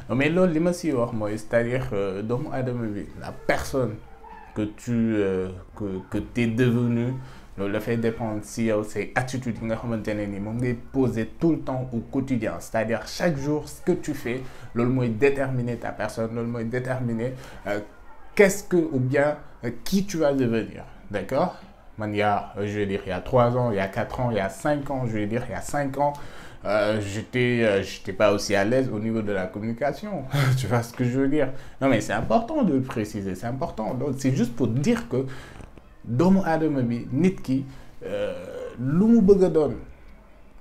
Non, mais là, c'est-à-dire doomu aadama bi la personne que que t'es devenu loolu dafay dépendre si yow say attitudes yi nga xamante ne ni moom ngay poser tout le temps au quotidien, c'est-à-dire chaque jour ce que tu fais loolu mooy déterminer ta personne, loolu mooy déterminer qu'est-ce que ou bien qui tu vas devenir, d'accord? Man, je vais dire, il y a 3 ans, il y a 4 ans, il y a 5 ans, je vais dire, il y a 5 ans, j'étais pas aussi à l'aise au niveau de la communication. Tu vois ce que je veux dire? Non, mais c'est important de le préciser, c'est important. Donc, c'est juste pour dire que doomu aadama bi nit ki lu mu bëgg a doon,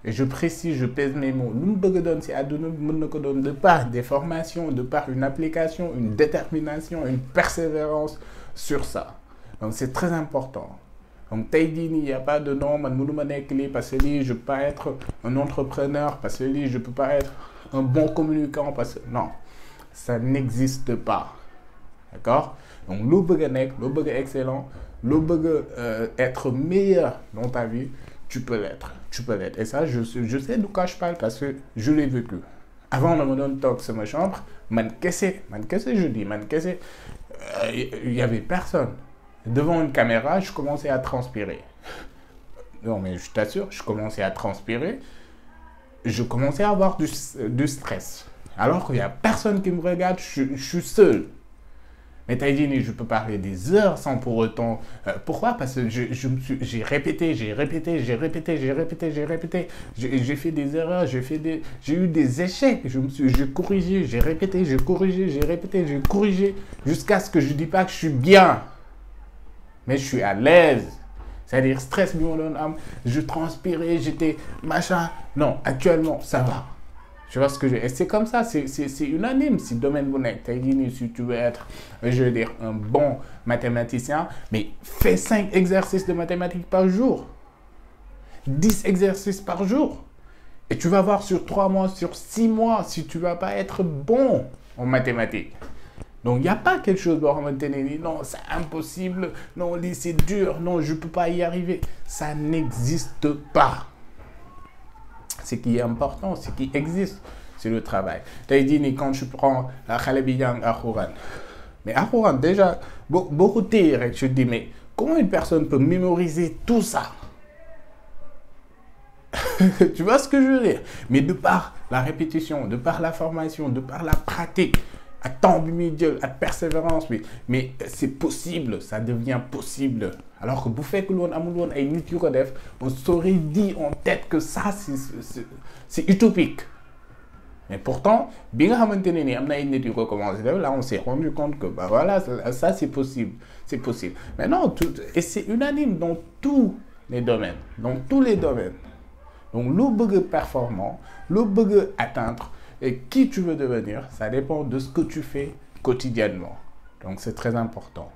et je précise, je pèse mes mots, lu mu bëgg a doon si àdduna bi mën na ko doon de par des formations, de par une application, une détermination, une persévérance sur ça. Donc, c'est très important. Donc, il n'y a pas de non, parce que je ne peux pas être un entrepreneur, parce que je ne peux pas être un bon communicant, parce que non, ça n'existe pas. D'accord? Donc, le bug excellent, le bug être meilleur dans ta vie, tu peux l'être. Tu peux l'être. Et ça, je sais de quoi je parle parce que je l'ai vécu. Avant, on me donne talk sur ma chambre, qu'est-ce que je dis, il n'y avait personne. Devant une caméra, je commençais à transpirer. Non, mais je t'assure, je commençais à transpirer. Je commençais à avoir du stress. Alors qu'il n'y a personne qui me regarde, je suis seul. Mais Taïdini, je peux parler des heures sans pour autant. Pourquoi? Parce que j'ai répété. J'ai fait des erreurs, j'ai eu des échecs. J'ai corrigé, j'ai répété, j'ai corrigé. Jusqu'à ce que je ne dis pas que je suis bien. Mais je suis à l'aise. C'est-à-dire, stress, je transpirais, j'étais machin. Non, actuellement, ça va. Tu vois ce que je veux dire? Et c'est comme ça, c'est unanime. Si domaine si tu veux être, je veux dire, un bon mathématicien, mais fais 5 exercices de mathématiques par jour. 10 exercices par jour. Et tu vas voir sur 3 mois, sur 6 mois, si tu ne vas pas être bon en mathématiques. Donc, il n'y a pas quelque chose de non, c'est impossible, non, c'est dur, non, je ne peux pas y arriver. Ça n'existe pas. Ce qui est important, ce qui existe, c'est le travail. Tu as dit, quand tu prends la Khalebiyang Akhuran, mais Akhuran, déjà, beaucoup de temps, je te dis, mais comment une personne peut mémoriser tout ça? Tu vois ce que je veux dire? Mais de par la répétition, de par la formation, de par la pratique, à temps humide, à persévérance, mais c'est possible, ça devient possible. Alors que vous faites que l'on a on s'aurait dit en tête que ça, c'est utopique. Mais pourtant, bien là, on s'est rendu compte que bah voilà, ça c'est possible. C'est possible. Mais non, et c'est unanime dans tous les domaines. Dans tous les domaines. Donc, le bug performant, le bug atteindre, et qui tu veux devenir, ça dépend de ce que tu fais quotidiennement. Donc, c'est très important.